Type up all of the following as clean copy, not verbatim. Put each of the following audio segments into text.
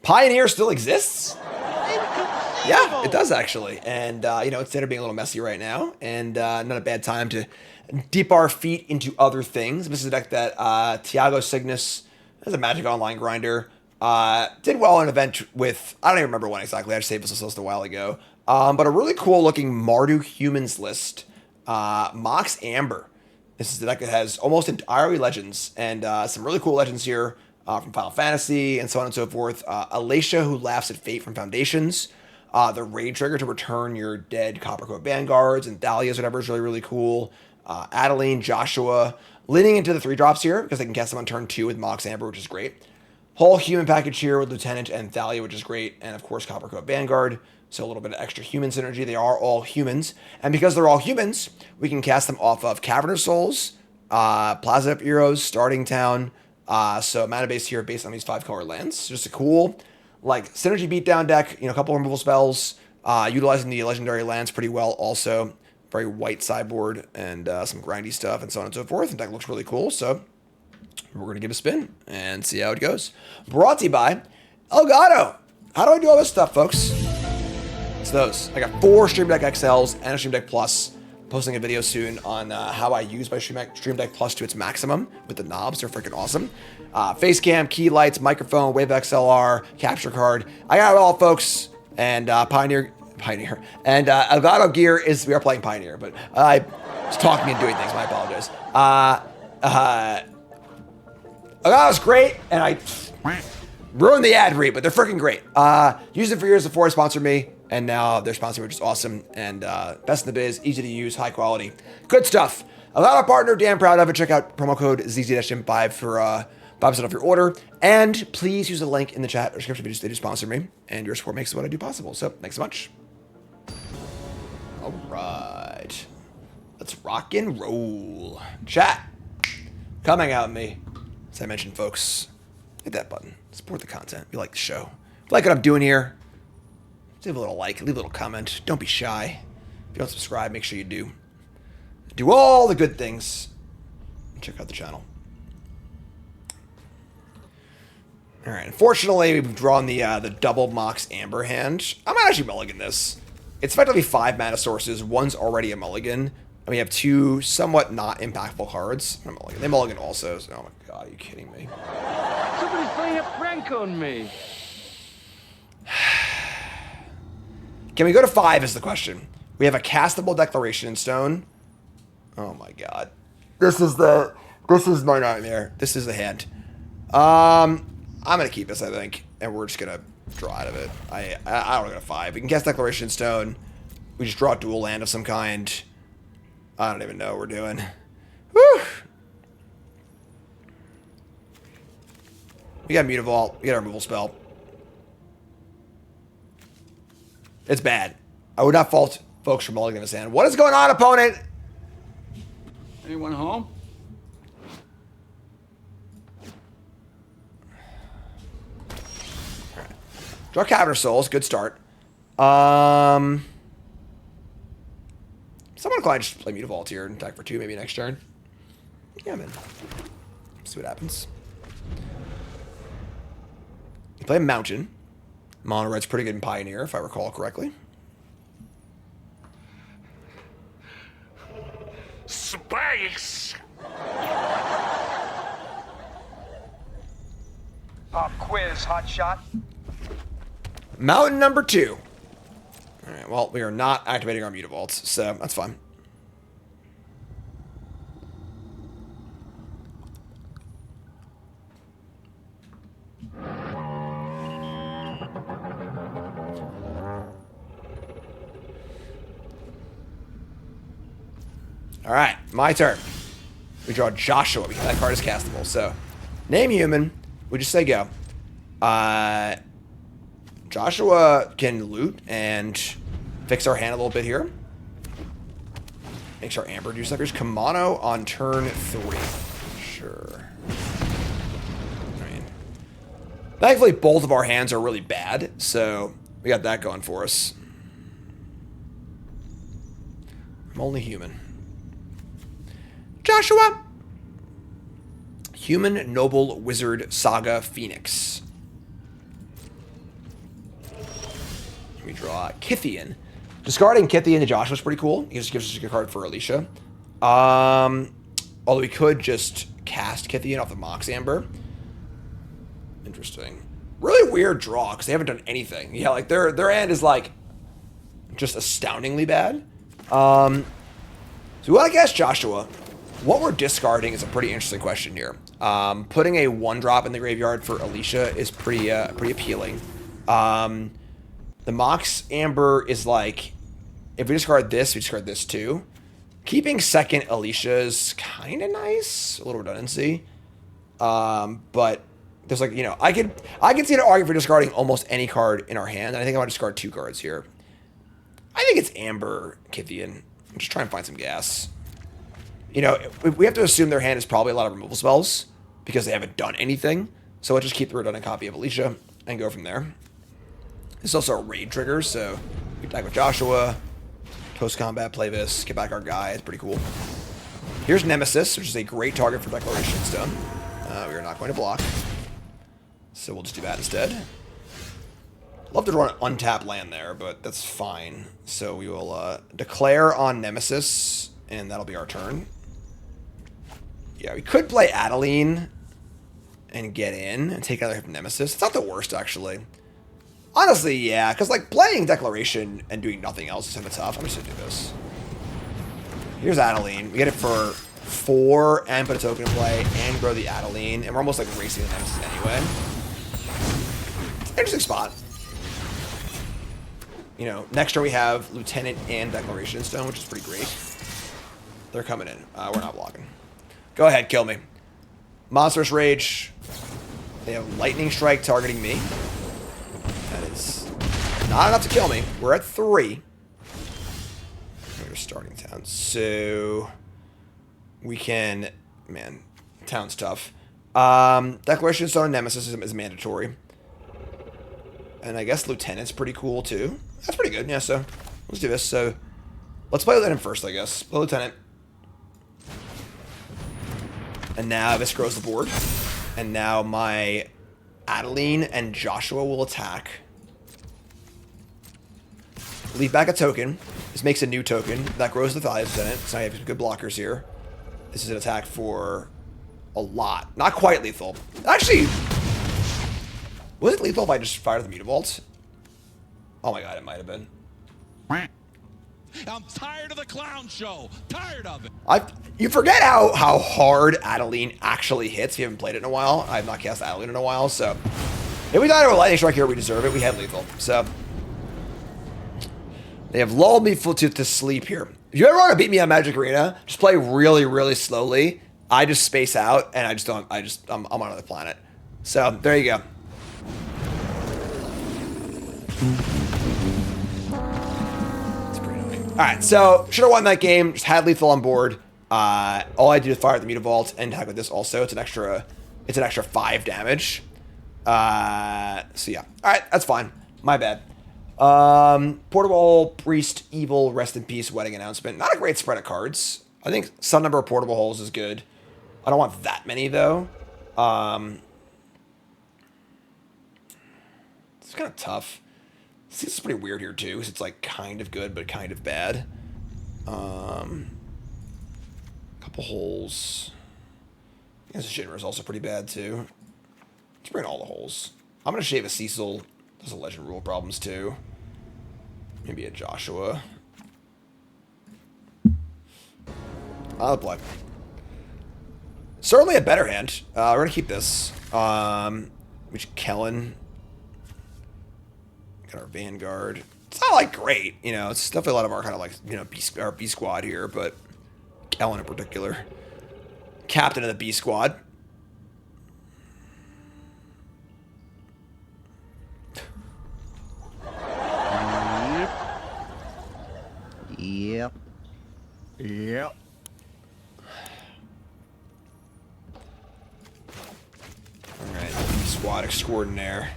Pioneer still exists? Yeah, it does actually. And, you know, instead of being a little messy right now, and not a bad time to dip our feet into other things. This is a deck that Tiago Cygnus, as a Magic Online grinder, did well in an event with, I don't even remember when exactly, I just saved this list a while ago. But a really cool looking Mardu Humans list, Mox Amber. This is the deck that has almost entirely legends, and some really cool legends here from Final Fantasy, and so on and so forth. Alacia, who laughs at fate from Foundations. The raid trigger to return your dead Coppercoat Vanguards and Dahlias, whatever, is really, really cool. Adeline, Joshua, leaning into the 3-drops here because they can cast them on turn 2 with Mox Amber, which is great. Whole human package here with Lieutenant and Thalia, which is great. And of course, Coppercoat Vanguard. So a little bit of extra human synergy. They are all humans. And because they're all humans, we can cast them off of Cavernous Souls, Plaza of Heroes, Starting Town. So mana base here based on these 5-color lands. Just a cool, like, synergy beatdown deck. You know, a couple removal spells. Utilizing the legendary lands pretty well also. Very white sideboard and some grindy stuff and so on and so forth. And deck looks really cool. So we're going to give it a spin and see how it goes. Brought to you by Elgato. How do I do all this stuff, folks? It's those. I got 4 Stream Deck XLs and a Stream Deck Plus. Posting a video soon on how I use my Stream Deck Plus to its maximum with the knobs. They're freaking awesome. Face cam, key lights, microphone, Wave XLR, capture card. I got it all, folks. And Pioneer. And Elgato gear we are playing Pioneer, but I was talking and doing things. I apologize. Elgato's great, and I ruined the ad read, but they're freaking great. Used it for years before they sponsored me, and now they're sponsoring me, which is awesome. And best in the biz, easy to use, high quality. Good stuff. Elgato partner, damn proud of it. Check out promo code ZZ-5 for 5% off your order. And please use the link in the chat or description videos. They do sponsor me, and your support makes what I do possible. So thanks so much. All right. Let's rock and roll. Chat. Coming out at me. As I mentioned, folks, hit that button. Support the content. If you like the show. If you like what I'm doing here, leave a little like, leave a little comment. Don't be shy. If you don't subscribe, make sure you do. Do all the good things. And check out the channel. All right. Unfortunately, we've drawn the double Mox Amber hand. I might actually mulligan this. It's effectively 5 mana sources. One's already a mulligan. And we have 2 somewhat not impactful cards. They mulligan also. So, oh my god, are you kidding me? Somebody's playing a prank on me. Can we go to 5 is the question. We have a castable Declaration in Stone. Oh my god. This is my nightmare. This is the hand. I'm going to keep this, I think. And we're just going to draw out of it. I don't want to go to 5. We can cast Declaration in Stone. We just draw a dual land of some kind. I don't even know what we're doing. Whew. We got Mutavault. We got our removal spell. It's bad. I would not fault folks for mulligan this hand. What is going on, opponent? Anyone home? All right. Draw Cavernous Souls. Good start. Someone inclined to just play Mutavault here and attack for 2 maybe next turn. Yeah, man. See what happens. You play a Mountain. Mono Red's pretty good in Pioneer, if I recall correctly. Space! Pop quiz, hot shot. Mountain number 2. Alright, well, we are not activating our Mutavaults, so that's fine. Alright, my turn. We draw Joshua because that card is castable. So, name human. We just say go. Joshua can loot and fix our hand a little bit here. Makes our Amber do stuff. Here's Kamano on turn 3. Sure. I mean, thankfully, both of our hands are really bad, so we got that going for us. I'm only human. Joshua! Human Noble Wizard Saga Phoenix. draw Kythian. Discarding Kythian to Joshua is pretty cool. He just gives us a good card for Alicia. Although we could just cast Kythian off the Mox Amber. Interesting. Really weird draw because they haven't done anything. Yeah, like their hand is like just astoundingly bad. So we want to cast Joshua. What we're discarding is a pretty interesting question here. Putting a 1-drop in the graveyard for Alicia is pretty appealing. The Mox Amber is like, if we discard this, we discard this too. Keeping second Alicia is kind of nice. A little redundancy. But there's like, you know, I can see an argument for discarding almost any card in our hand. And I think I want to discard 2 cards here. I think it's Amber Kythian. I'm just trying to find some gas. You know, we have to assume their hand is probably a lot of removal spells because they haven't done anything. So we'll just keep the redundant copy of Alicia and go from there. This is also a raid trigger, so we attack with Joshua, post-combat, play this, get back our guy. It's pretty cool. Here's Nemesis, which is a great target for Declaration Stone. We are not going to block, so we'll just do that instead. Love to draw an untapped land there, but that's fine. So we will declare on Nemesis, and that'll be our turn. Yeah, we could play Adeline and get in and take out Nemesis. It's not the worst, actually. Honestly, yeah, because like playing Declaration and doing nothing else is kind of tough. I'm just going to do this. Here's Adeline. We get it for 4 and put a token in play and grow the Adeline. And we're almost like racing the Nemesis anyway. It's an interesting spot. You know, next turn we have Lieutenant and Declaration Stone, which is pretty great. They're coming in. We're not blocking. Go ahead, kill me. Monstrous Rage. They have Lightning Strike targeting me. That is not enough to kill me. We're at 3. We're starting town. So we can... Man, town's tough. Declaration Stone and Nemesis is mandatory. And I guess Lieutenant's pretty cool, too. That's pretty good. Yeah, so let's do this. So let's play Lieutenant first, I guess. Play Lieutenant. And now this grows the board. And now my Adeline and Joshua will attack. Leave back a token. This makes a new token. That grows the value of Lieutenant. So now you have good blockers here. This is an attack for a lot. Not quite lethal. Actually, was it lethal if I just fired the Mutavault? Oh my god, it might have been. I'm tired of the clown show. Tired of it. You forget how hard Adeline actually hits if you haven't played it in a while. I have not cast Adeline in a while, so if we died to a Lightning Strike here, we deserve it. We had lethal, so they have lulled me to sleep here. If you ever want to beat me on Magic Arena, just play really, really slowly. I just space out, and I'm on another planet. So there you go. Alright, so should have won that game. Just had lethal on board. All I do is fire the Mutavault and attack with this also. It's an extra 5 damage. So yeah. Alright, that's fine. My bad. Portable Priest, Evil, Rest in Peace, Wedding Announcement. Not a great spread of cards. I think some number of portable holes is good. I don't want that many though. It's kind of tough. See, this is pretty weird here too, because it's like kind of good but kind of bad. Couple holes. I guess Shinra is also pretty bad too. Let's bring in all the holes. I'm gonna shave a Cecil. There's a legend rule problems too. Maybe a Joshua. I'll play. Certainly a better hand. We're gonna keep this. Which Kellen. Got our Vanguard. It's not like great, you know. It's definitely a lot of our kind of like, you know, B squad here, but Kellen in particular, captain of the B squad. Yep. All right, B squad extraordinaire.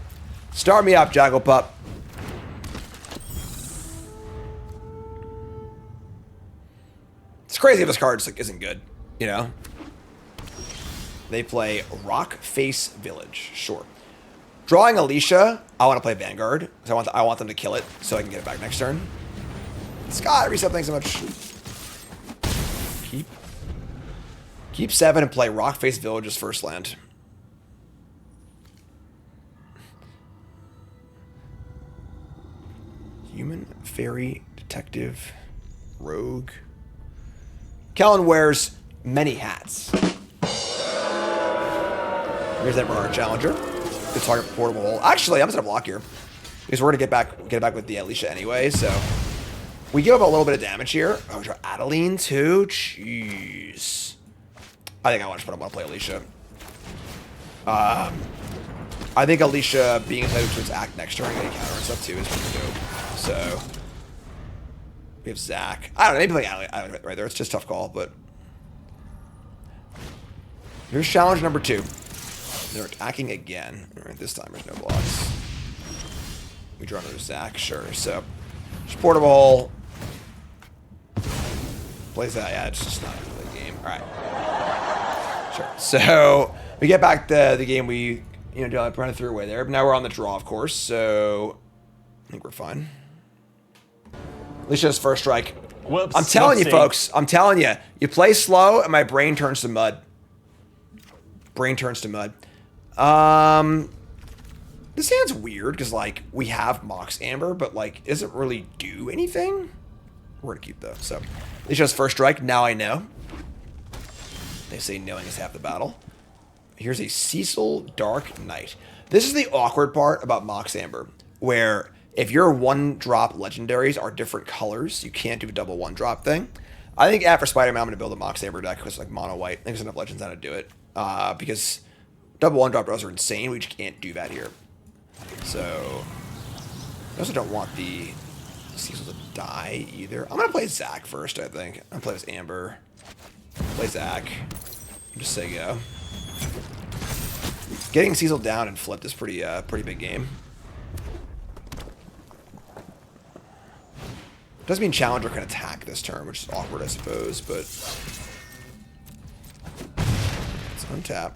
Start me up, Jagglepup. It's crazy if this card just like isn't good, you know. They play Rock Face Village. Sure. Drawing Alicia, I want to play Vanguard. Because I want them to kill it so I can get it back next turn. Scott, reset, thanks so much. Keep 7 and play Rockface Village's first land. Human, Fairy, Detective, Rogue. Kellen wears many hats. Here's that Bernard Challenger. Good target for portable hole. Actually, I'm just gonna block here. Because we're gonna get it back with the Alicia anyway, so. We give up a little bit of damage here. Oh, we draw Adeline too? Jeez. I think I want to play Alicia. I think Alicia being entitled to its act next turn and getting counter and stuff too is pretty dope. So we have Zach. I don't know, maybe play Adeline right there. It's just a tough call, but here's challenge number 2. They're attacking again. All right, this time there's no blocks. We draw another Zach, sure. So just portable hole. Plays that, yeah, it's just not really a game. All right, sure. So we get back the game we run through away there. But now we're on the draw, of course. So I think we're fine. Alicia's first strike. Whoops, I'm telling you, folks. I'm telling you. You play slow, and my brain turns to mud. Brain turns to mud. This hand's weird because like we have Mox Amber, but like doesn't really do anything. We're gonna keep though. So Alicia's first strike. Now I know. They say knowing is half the battle. Here's a Cecil Dark Knight. This is the awkward part about Mox Amber, where if your 1-drop legendaries are different colors, you can't do a double 1-drop thing. I think after Spider-Man, I'm gonna build a Mox Amber deck because like mono white. I think there's enough legends now to do it. Because double 1-drop draws are insane. We just can't do that here. So I also don't want the Cecil to die either. I'm gonna play Zach first. I think I'm gonna play this Amber. Play Zach. Just say go. Getting Cecil down and flipped is pretty big game. Doesn't mean Challenger can attack this turn, which is awkward, I suppose, but let's untap.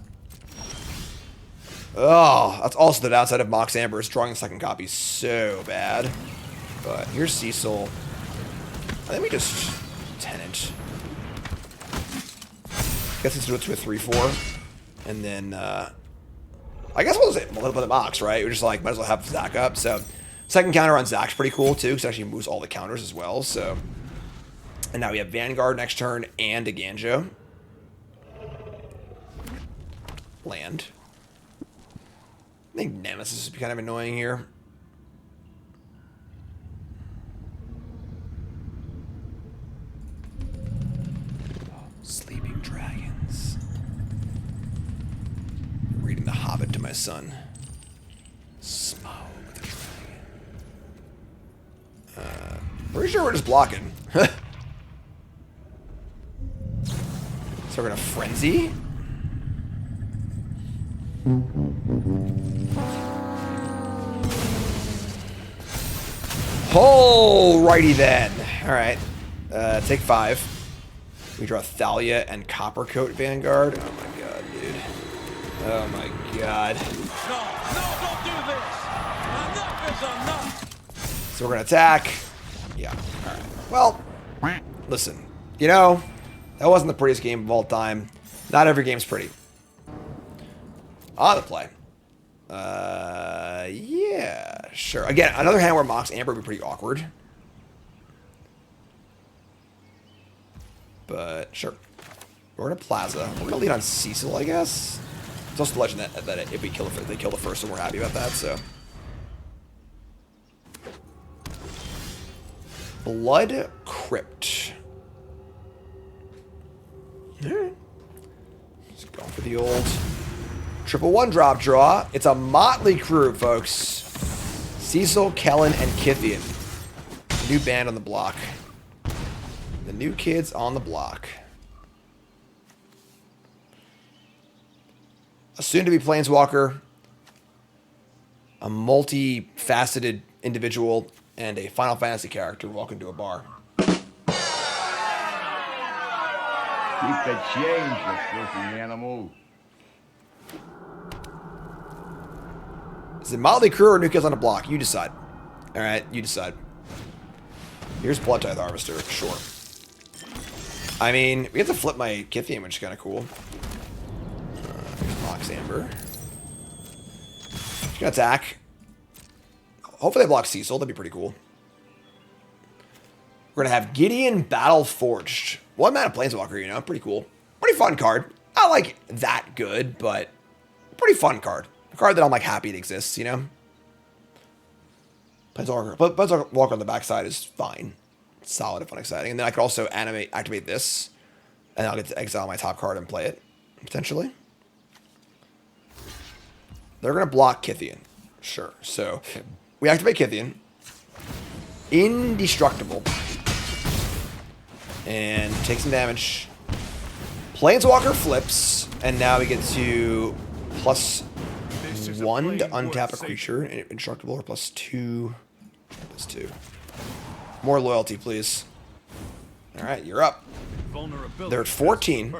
Oh, that's also the downside of Mox Amber is drawing the second copy so bad. But here's Cecil. I think we just Tenant. Guess let's do it to a 3/4, and then I guess we'll just multiply the Mox, right? We're just like might as well have Zach up. So second counter on Zach's pretty cool too, because it actually moves all the counters as well. So, and now we have Vanguard next turn and a Ganjo. Land. I think Nemesis is kind of annoying here. Sleeping Dragons. Reading The Hobbit to my son. Smoke the dragon. Pretty sure we're just blocking. So we're gonna Frenzy. Alrighty then. Alright. Take 5. We draw Thalia and Coppercoat Vanguard. Oh my god, dude. Oh my god. No, don't do this. Enough is enough. So we're gonna attack. Yeah. Alright. Well, listen. You know, that wasn't the prettiest game of all time. Not every game's pretty. On the play. Yeah, sure. Again, another hand where Mox Amber would be pretty awkward. But sure. We're gonna Plaza. We're gonna lead on Cecil, I guess. It's also the legend that if we kill they kill the first one, we're happy about that, so. Blood Crypt. Alright. Just going for the old triple 1-drop draw. It's a motley crew, folks. Cecil, Kellen, and Kithian. New band on the block. The new kids on the block. A soon-to-be Planeswalker. A multi-faceted individual. And a Final Fantasy character walking to a bar. Keep the change, you filthy animal. Is it Motley Crew or New Kids on the Block? You decide. Alright, you decide. Here's Blood Tithe Harvester, sure. I mean, we have to flip my Kithian, which is kind of cool. Here's Mox Amber. She's gonna attack. Hopefully they block Cecil, that'd be pretty cool. We're gonna have Gideon Battle Forged. 1 mana Planeswalker, you know, pretty cool. Pretty fun card. Not like that good, but pretty fun card. A card that I'm like happy it exists, you know? Planeswalker on the backside is fine. It's solid and fun, exciting. And then I could also activate this, and I'll get to exile my top card and play it, potentially. They're gonna block Kithian. Sure. So we activate Kithian. Indestructible. And take some damage. Planeswalker flips, and now we get to +1 to untap a creature, indestructible, or +2. +2. More loyalty, please. Alright, you're up. They're at 14.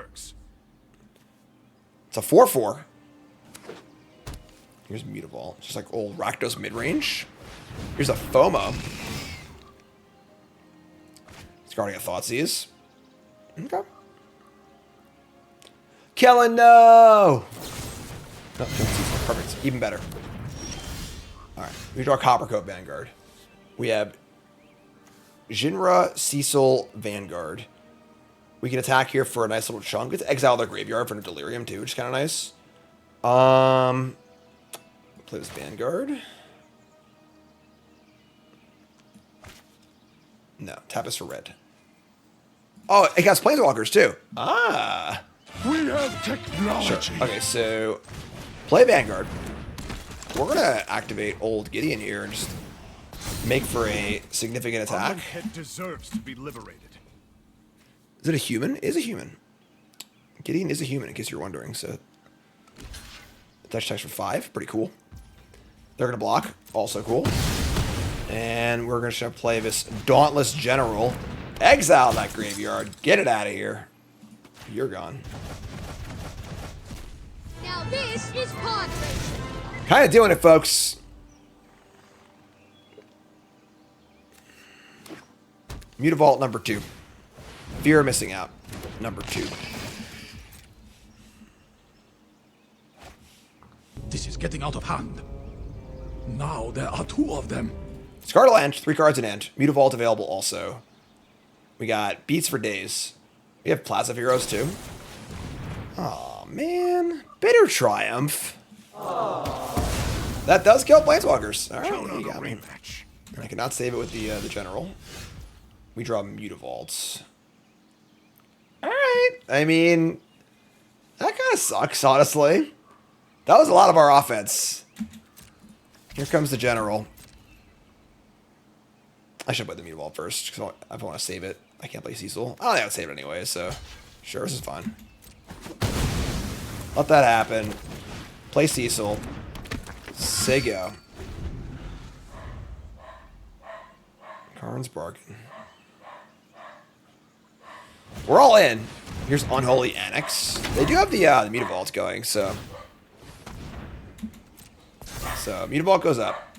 It's a 4/4. Here's Mutavault. Just like old Rakdos midrange. Here's a FOMO. Discarding a Thoughtseize. Okay. Kellen, no! No, perfect. Even better. Alright. We draw Coppercoat Vanguard. We have Jinra, Cecil, Vanguard. We can attack here for a nice little chunk. We get to exile their graveyard for a Delirium too, which is kind of nice. Play this Vanguard. No, tap us for red. Oh, it has Planeswalkers too. Ah. We have technology. Sure. Okay, so play Vanguard. We're gonna activate old Gideon here and just make for a significant attack. It deserves to be liberated. Is it a human? It is a human. Gideon is a human, in case you're wondering. So attach text for 5, pretty cool. They're gonna block, also cool. And we're gonna play this Dauntless General. Exile that graveyard. Get it out of here. You're gone. Now this is pod racing. Kind of doing it, folks. Mutavault number 2. Fear of missing out. Number 2. This is getting out of hand. Now there are 2 of them. Discard a land, 3 cards in hand. Mutavault available also. We got Beats for Days. We have Plaza of Heroes too. Oh man. Bitter Triumph. Aww. That does kill Planeswalkers. Alright, you got me. And I cannot save it with the General. We draw Mutavaults. Alright. I mean, that kind of sucks, honestly. That was a lot of our offense. Here comes the General. I should play the Mutavault first, because I want to save it. I can't play Cecil. I don't think I would save it anyway, so sure, this is fine. Let that happen. Play Cecil. Say go. Karn's Bargain. We're all in. Here's Unholy Annex. They do have the Mutavaults going, so Mutavault goes up.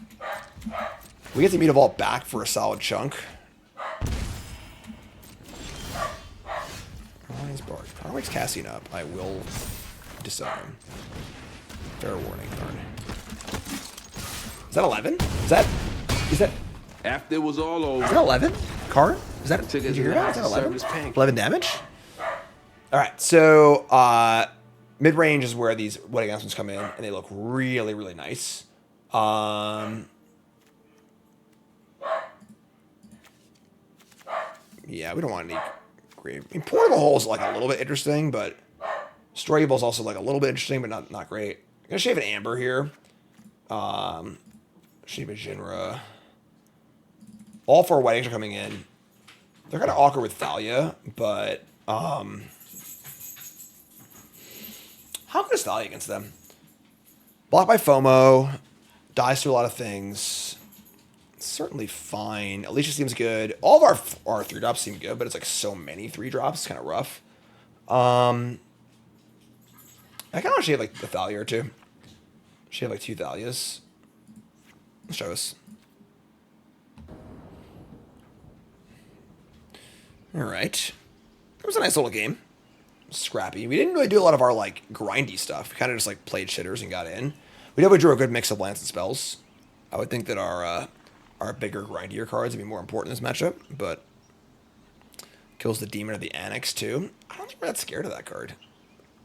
We get the Mutavault back for a solid chunk. Karn's Cassian up. I will disown him. Fair warning, Karn. Is that 11? Is that After it was all over. Is that 11? Karn? Is that, did you hear that? Is that 11? 11 damage? Alright, so mid-range is where these wedding announcements come in, and they look really, really nice. Yeah, we don't want any grave. I mean, Portable Hole is like a little bit interesting, but Story Evil is also like a little bit interesting, but not great. I'm gonna shave an Amber here. Shave a Jinra. All 4 weddings are coming in. They're kind of awkward with Thalia, but how good is Thalia against them? Blocked by FOMO, dies to a lot of things. Certainly fine. Alicia seems good. All of our 3-drops seem good, but it's like so many 3-drops. It's kind of rough. I kind of want to shave like the Thalia or 2. Shave like 2 Thalias. Let's show us. Alright. It was a nice little game. Scrappy. We didn't really do a lot of our, like, grindy stuff. We kind of just, like, played shitters and got in. We definitely drew a good mix of lands and spells. I would think that our bigger, grindier cards would be more important in this matchup, but kills the Demon of the Annex, too. I don't think we're that scared of that card,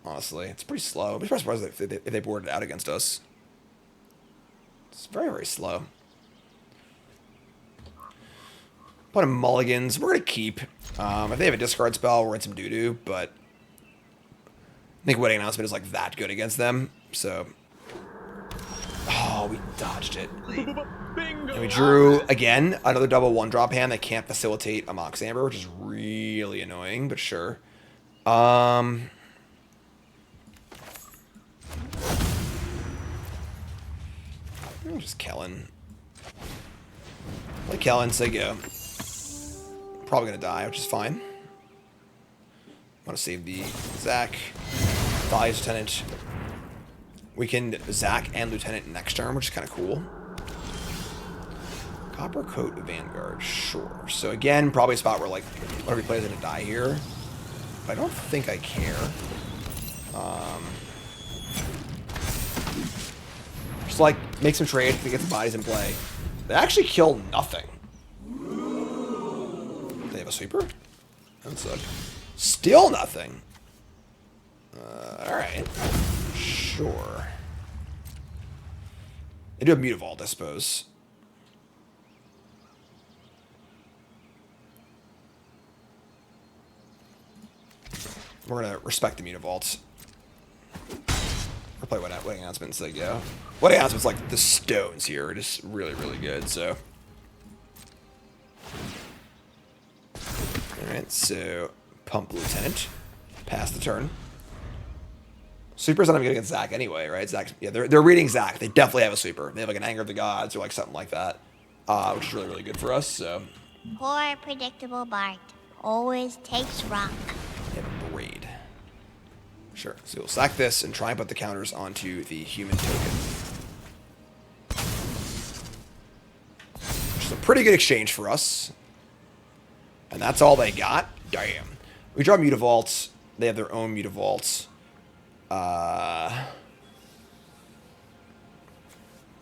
honestly. It's pretty slow. I'm surprised if they boarded it out against us. It's very, very slow. Put in mulligans. We're going to keep. If they have a discard spell, we're in some doo-doo, but I think Wedding Announcement is, like, that good against them, so... Oh, we dodged it. And we drew, again, another double one-drop hand that can't facilitate a Mox Amber, which is really annoying, but sure. Just Kellen. Play Kellen, say go. Probably gonna die, which is fine. Want to save the Zach. Dies Lieutenant. We can Zach and Lieutenant next turn, which is kind of cool. Copper Coat Vanguard, sure. So again, probably a spot where like whatever he plays gonna die here. But I don't think I care. Just like make some trade to get the bodies in play. They actually kill nothing. They have a sweeper? That's still nothing. Alright. Sure. They do have Mutavault, I suppose. We're going to respect the Mutavaults. Or play Wedding Announcement and say go. Wedding Announcement's like the stones here are just really, really good, so. Alright, so pump Lieutenant. Pass the turn. Sweeper's not even good against Zach anyway, right? Zach, yeah, they're reading Zach. They definitely have a sweeper. They have like an Anger of the Gods or like something like that, which is really, really good for us. So Poor predictable Bart. Always takes rock. they have a Braid. Sure. So we'll sack this and try and put the counters onto the human token. Which is a pretty good exchange for us. And that's all they got? Damn. We draw Mutavaults. They have their own Mutavaults.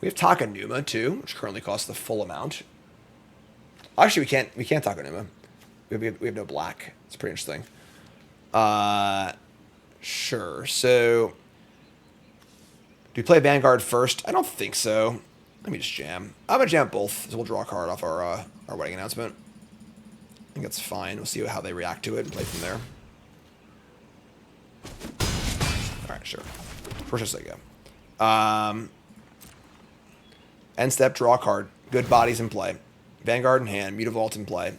We have Takanuma too, which currently costs the full amount. Actually, we can't Takanuma. We have no black. It's pretty interesting. Sure. So, do we play Vanguard first? I don't think so. Let me just jam. I'm gonna jam both, so we'll draw a card off our Wedding Announcement. I think that's fine. We'll see how they react to it and play from there. Alright, sure. First, just let go. End step, draw a card. Good bodies in play. Vanguard in hand. Mutavault in play.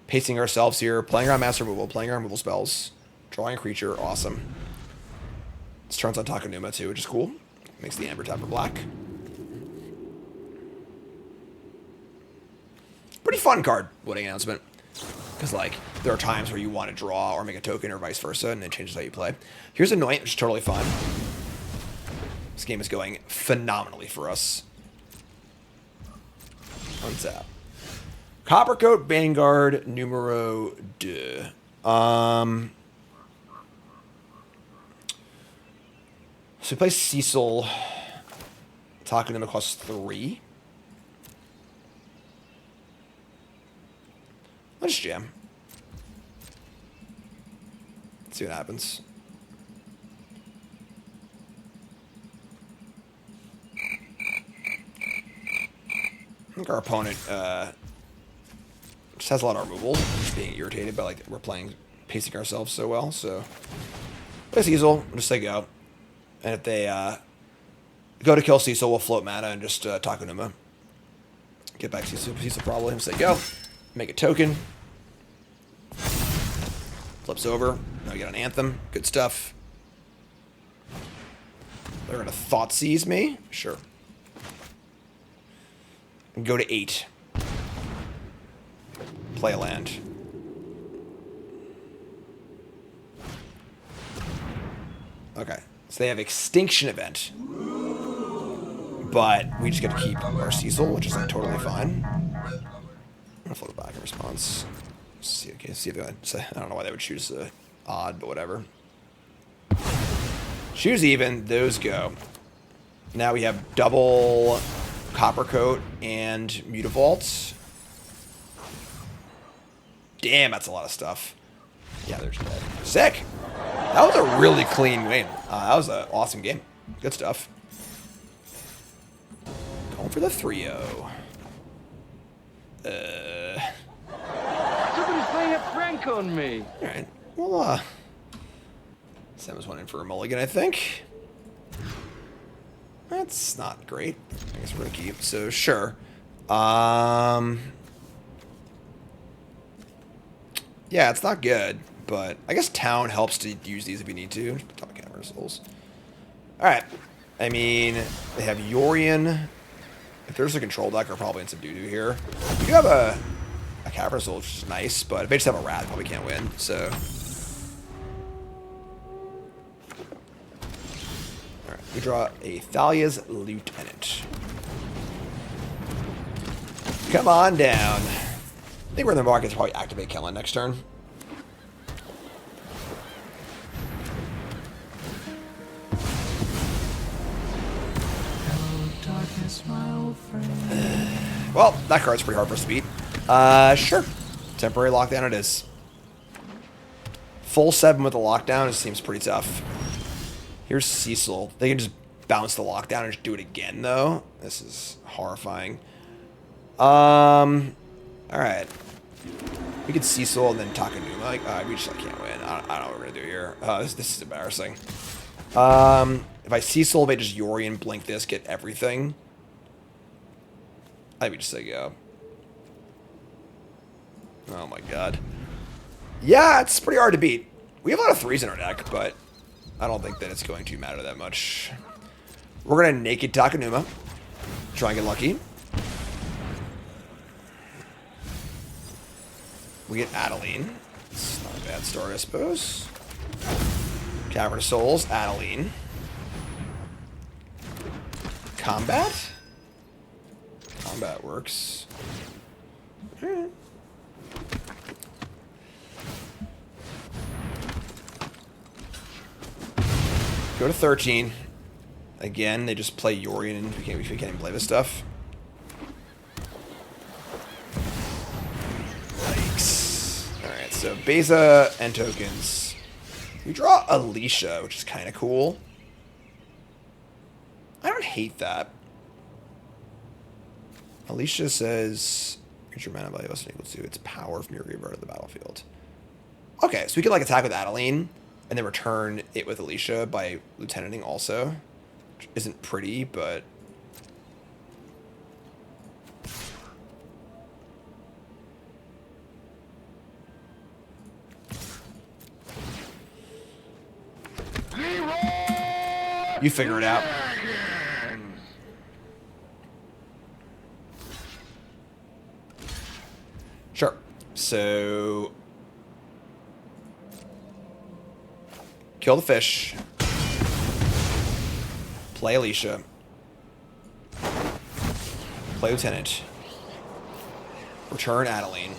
Pacing ourselves here. Playing our master removal. Playing our removal spells. Drawing a creature. Awesome. This turns on Takanuma too, which is cool. Makes the Amber tap for black. Pretty fun card, Wedding Announcement. Because, like, there are times where you want to draw or make a token or vice versa, and it changes how you play. Here's Anoint, which is totally fine. This game is going phenomenally for us. Untap. Coppercoat Vanguard numero 2. So we play Cecil. Talking to him costs 3. Let's jam. Let's see what happens. I think our opponent just has a lot of removal, just being irritated by like we're pacing ourselves so well. So play Cecil, we'll just say go. And if they go to kill Cecil, we'll float mana and just Takanuma. Get back to Cecil probably and say go. Make a token. Flips over. Now we got an Anthem. Good stuff. They're gonna Thought Seize me? Sure. And go to 8. Play a land. Okay. So they have Extinction Event. but we just get to keep our Cecil, which is like totally fine. I'm gonna flip it back in response. See, okay, see if I don't know why they would choose odd, but whatever. Choose even, those go. Now we have double Copper Coat and Mutavault. Damn, that's a lot of stuff. Yeah, they're dead. Sick! That was a really clean win. That was an awesome game. Good stuff. Going for the 3-0. Somebody's playing a prank on me. Alright. Well, Sam was one in for a mulligan, I think. That's not great. I guess we're gonna keep. So, sure. Yeah, it's not good, but I guess Town helps to use these if you need to. Top camera souls. Alright. I mean, they have Yorion. If there's a control deck, we're probably in some doo-doo here. We do have a Cavern Soul, which is nice, but if they just have a Rat, probably can't win, so. Alright, we draw a Thalia's Lieutenant. Come on down. I think we're in the market to probably activate Kellen next turn. Well, that card's pretty hard for us to beat. Sure. Temporary lockdown it is. Full 7 with the lockdown, it seems pretty tough. Here's Cecil. They can just bounce the lockdown and just do it again, though. This is horrifying. Alright. We could Cecil and then Takanuma. We just can't win. I don't know what we're going to do here. This is embarrassing. If I Cecil, they just Yorion, blink this, get everything. I would just say go. Oh my god. Yeah, it's pretty hard to beat. We have a lot of 3s in our deck, but I don't think that it's going to matter that much. We're going to Naked Takanuma. Try and get lucky. We get Adeline. It's not a bad start, I suppose. Cavern of Souls, Adeline. Combat? Combat works. Alright. Go to 13. Again, they just play Yorion and we can't even play this stuff. Yikes. Alright, so Beza and tokens. We draw Alicia, which is kind of cool. I don't hate that. Alicia says, creature mana value less than equal to its power from your graveyard to the battlefield. Okay, so we can like attack with Adeline and then return it with Alicia by lieutenanting also. Which isn't pretty, but you figure it out. Sure. So kill the fish. Play Alicia. Play Lieutenant. Return Adeline.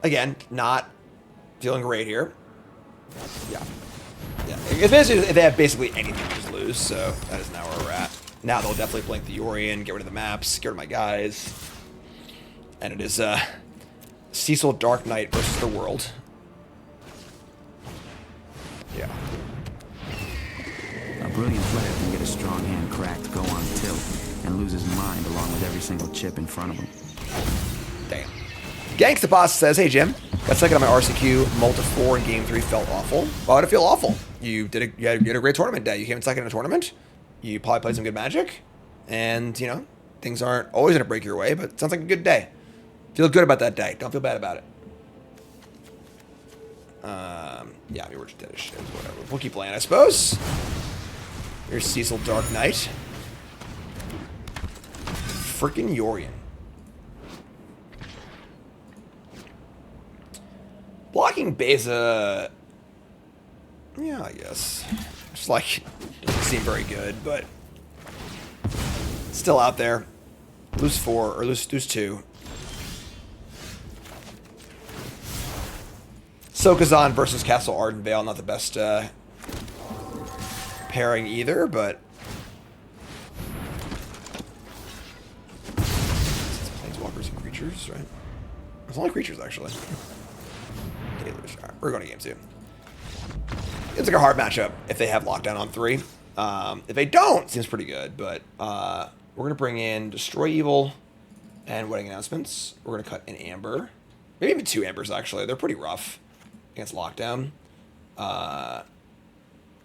Again, not feeling great here. Yeah. Yeah. If they have basically anything, to just lose, so that is now where we're at. Now they'll definitely blink the Yorion, get rid of the maps, get rid of my guys. And it is Cecil Dark Knight versus the world. Yeah. A brilliant player can get a strong hand cracked, go on tilt, and lose his mind along with every single chip in front of him. Damn. Gangsta Boss says, hey Jim, got second on my RCQ, Multi 4 in Game 3 felt awful. Why did it feel awful? You had a great tournament day. You came in second in a tournament. You probably played some good Magic. And, you know, things aren't always going to break your way, but it sounds like a good day. Feel good about that day. Don't feel bad about it. Yeah, I mean, we're just dead as shit. Whatever. We'll keep playing, I suppose. Here's Cecil Dark Knight. Freaking Yorion. Beza... Yeah, I guess. Just like, doesn't seem very good, but... Still out there. Lose 4, or lose 2. Sokazan versus Castle Ardenvale, not the best pairing either, but... Planeswalkers and creatures, right? It's only creatures, actually. Right, we're going to game 2. It's like a hard matchup if they have lockdown on 3. If they don't, it seems pretty good, but we're going to bring in Destroy Evil and Wedding Announcements. We're going to cut an Amber. Maybe even 2 Ambers, actually. They're pretty rough against lockdown. We're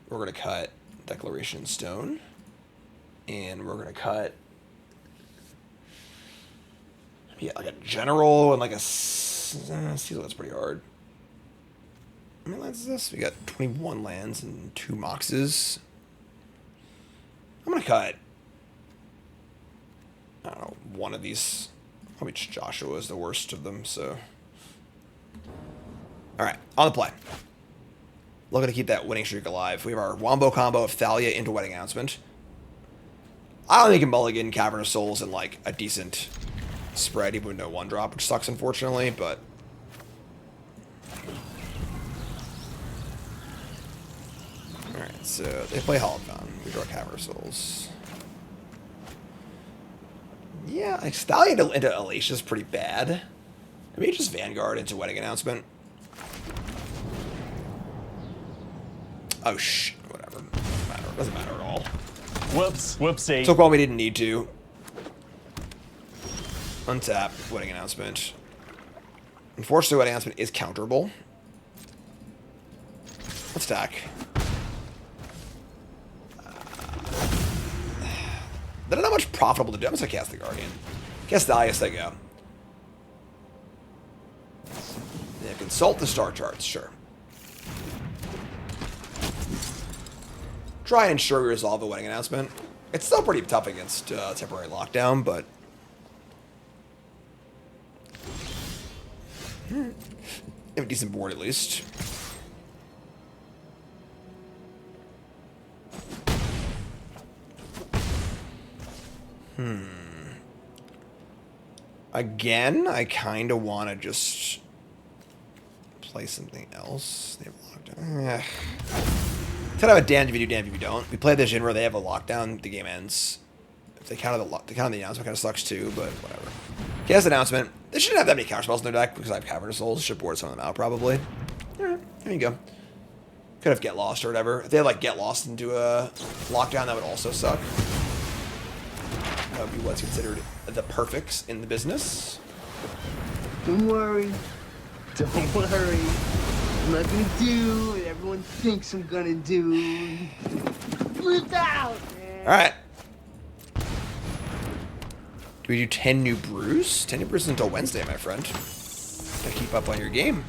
going to cut Declaration Stone. And we're going to cut... Yeah, like a General and like a... Seal, that's pretty hard. How many lands is this? We got 21 lands and 2 Moxes. I'm going to cut... I don't know, one of these. Probably Joshua is the worst of them, so... Alright, on the play. Looking to keep that winning streak alive. We have our Wombo combo of Thalia into Wedding Announcement. I don't think you can mulligan Cavern of Souls in like a decent spread, even with no 1-drop, which sucks unfortunately, but... Alright, so they play Holophon. We draw Cavern of Souls. Yeah, like Stallion into Alacia is pretty bad. Maybe just Vanguard into Wedding Announcement. Oh, whatever. Doesn't matter at all. Whoops. Whoopsie. Took one we didn't need to. Untap, Wedding Announcement. Unfortunately, Wedding Announcement is counterable. Let's attack. They're not much profitable to do. I'm just gonna cast the Guardian. Cast the Dahlias, they go. Yeah, consult the star charts, sure. Try and ensure we resolve the Wedding Announcement. It's still pretty tough against temporary lockdown, but... Have a decent board at least. Again, I kind of want to just play something else. They have lockdown. Kind of a damned if you do, damned if you don't. We play the Jinra, they have a lockdown, the game ends. If they counter the announcement, kind of sucks too, but whatever. Cast announcement. They shouldn't have that many counter spells in their deck because I have Cavern of Souls. Should board some of them out probably. Yeah, there you go. Could have Get Lost or whatever. If they had like Get Lost into a lockdown, that would also suck. That would be what's considered the perfects in the business. Don't worry. Don't worry. I'm not gonna do what everyone thinks I'm gonna do. Flip out, man. Alright. Do we do 10 new brews? 10 new brews until Wednesday, my friend. Gotta keep up on your game.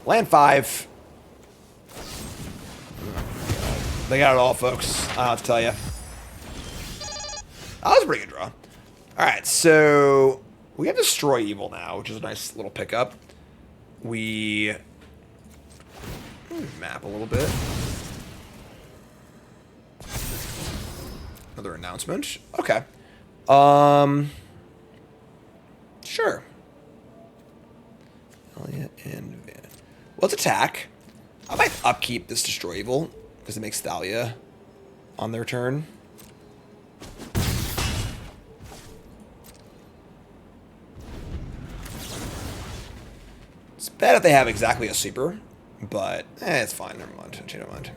Land 5. They got it all, folks. I don't have to tell you. That was a pretty good draw. Alright, so we have Destroy Evil now, which is a nice little pickup. We map a little bit. Another announcement. Okay. Sure. Elliot and Van. Let's attack. I might upkeep this Destroy Evil because it makes Thalia on their turn. It's bad if they have exactly a sweeper, but it's fine. Never mind. Change my mind.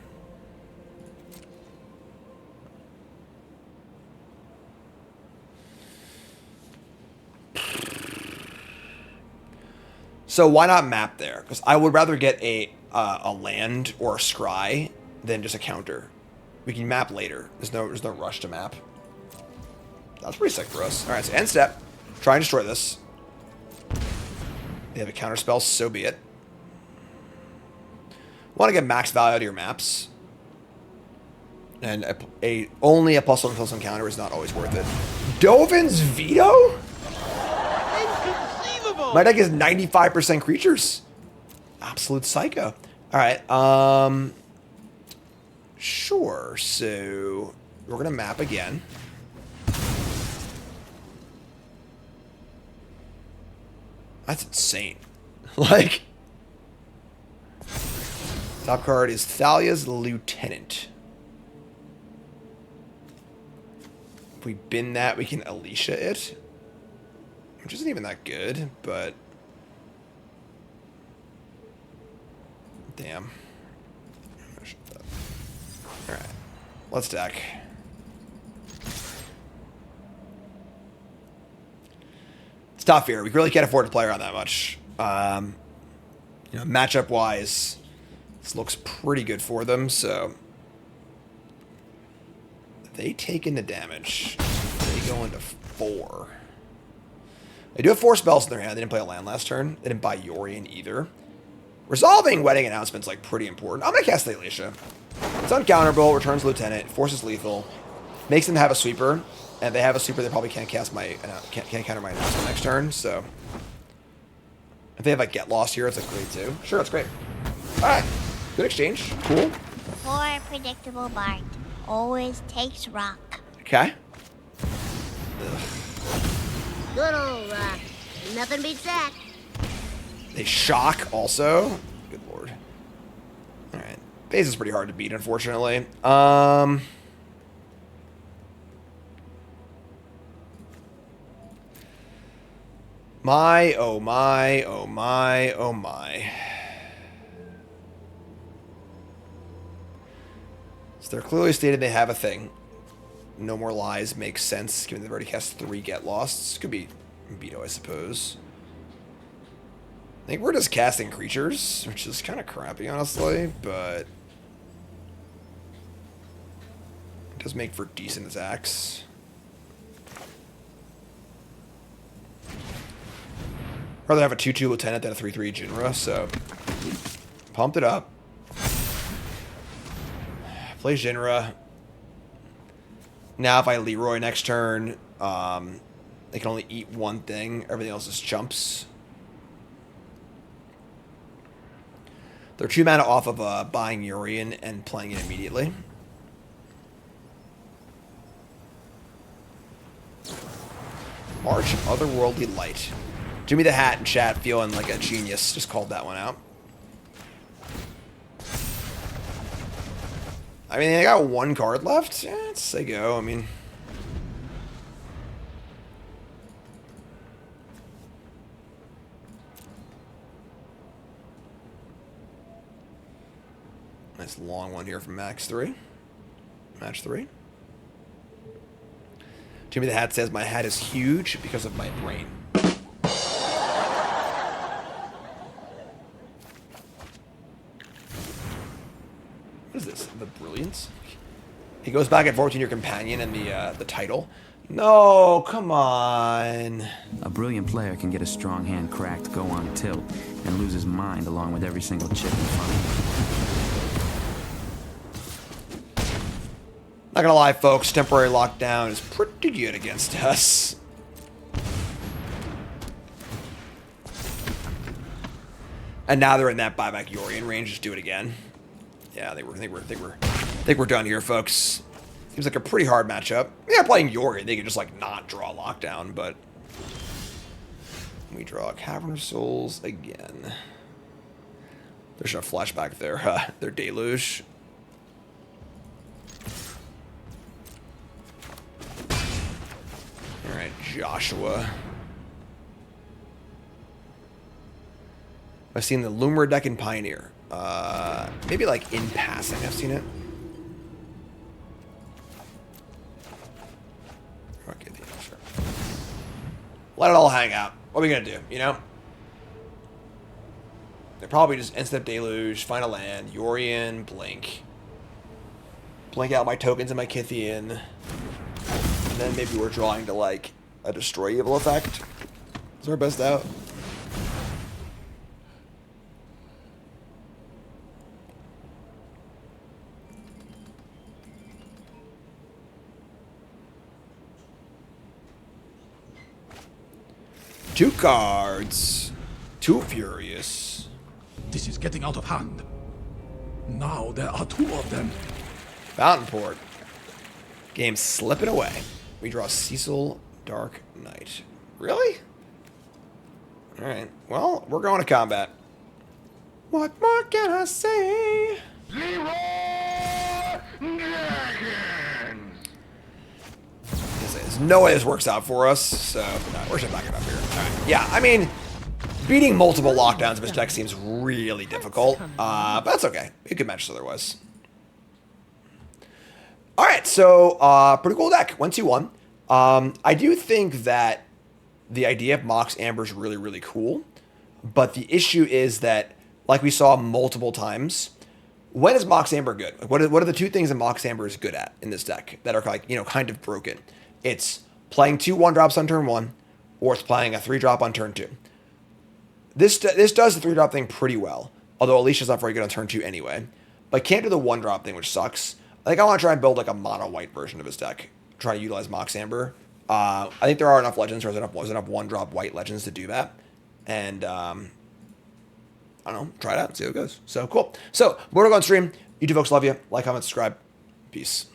So why not map there? Because I would rather get a land or a scry than just a counter. We can map later. There's no rush to map. That's pretty sick for us. All right, so end step. Try and destroy this. They have a counter spell, so be it. Want to get max value out of your maps. And only a +1/+1 counter is not always worth it. Dovin's Veto? My deck is 95% creatures. Absolute psycho. All right. Sure. So we're gonna map again. That's insane. Like, top card is Thalia's Lieutenant. If we bin that, we can Alicia it, which isn't even that good, but damn. All right, let's deck. It's tough here. We really can't afford to play around that much. You know, matchup wise, this looks pretty good for them. So they take in the damage. They go into 4. They do have 4 spells in their hand. They didn't play a land last turn. They didn't buy Yorion either. Resolving Wedding Announcement's like pretty important. I'm gonna cast the Alicia. It's uncounterable. Returns Lieutenant. Forces lethal. Makes them have a sweeper. And if they have a sweeper, they probably can't cast my can't counter my announcement next turn. So if they have like Get Lost here, it's like great too. Sure, it's great. All right, good exchange. Cool. Poor predictable Bart. Always takes rock. Okay. Good old rock. Nothing beats that. They shock also. Good lord. All right, base is pretty hard to beat, unfortunately. My, oh my, oh my, oh my. So they're clearly stated they have a thing. No More Lies makes sense, given they've already cast 3 Get Losts. Could be Beto, I suppose. I think we're just casting creatures, which is kind of crappy, honestly, but it does make for decent attacks. Rather have a 2/2 Lieutenant than a 3/3 Jinra, so pumped it up. Play Jinra. Now if I Leroy next turn, they can only eat 1 thing. Everything else is chumps. They're 2 mana off of buying Yorion and playing it immediately. March of Otherworldly Light. Jimmy the Hat in chat feeling like a genius. Just called that one out. I mean, they got 1 card left. Yeah, let's say go. I mean, nice long one here from Max 3. Match 3. Jimmy the Hat says, my hat is huge because of my brain. What is this? The Brilliance? He goes back and forth between your companion and the title. No, come on. A brilliant player can get a strong hand cracked, go on tilt, and lose his mind along with every single chip in front of him. Not gonna lie, folks, temporary lockdown is pretty good against us. And now they're in that buyback Yorion range. Just do it again. Yeah, I think we're done here, folks. Seems like a pretty hard matchup. Yeah, playing Yorion, they could just like not draw lockdown, but we draw Cavern of Souls again. There's no flashback there. Their Deluge. All right, Joshua. I've seen the Loomer deck in Pioneer. Maybe like in passing, I've seen it. Okay, sure. Let it all hang out. What are we gonna do, you know? They're probably just instant Deluge, find a land, Yorion, Blink. Blink out my tokens and my Kithian. And then maybe we're drawing to like a Destroy Evil effect. Is our best out? Two cards. Too furious. This is getting out of hand. Now there are 2 of them. Fountain Port. Game slipping away. We draw Cecil Dark Knight. Really? Alright. Well, we're going to combat. What more can I say? There's no way this works out for us, so no, we're just backing up here. Alright. Yeah, I mean, beating multiple lockdowns of this deck seems really difficult, but that's okay. We could match otherwise. Alright, so pretty cool deck. 1-2-1. I do think that the idea of Mox Amber is really, really cool, but the issue is that, like we saw multiple times, when is Mox Amber good? Like, what are the 2 things that Mox Amber is good at in this deck that are like, you know, kind of broken? It's playing 2 1-drops on turn 1, or it's playing a 3-drop on turn 2. This does the 3-drop thing pretty well, although Alicia's not very good on turn 2 anyway. But can't do the 1-drop thing, which sucks. I think I want to try and build like a mono-white version of his deck. Try to utilize Mox Amber. I think there are enough legends, or there's enough 1-drop white legends to do that. And I don't know, try it out and see how it goes. So cool. So more to go on stream. You two folks, love you. Like, comment, subscribe. Peace.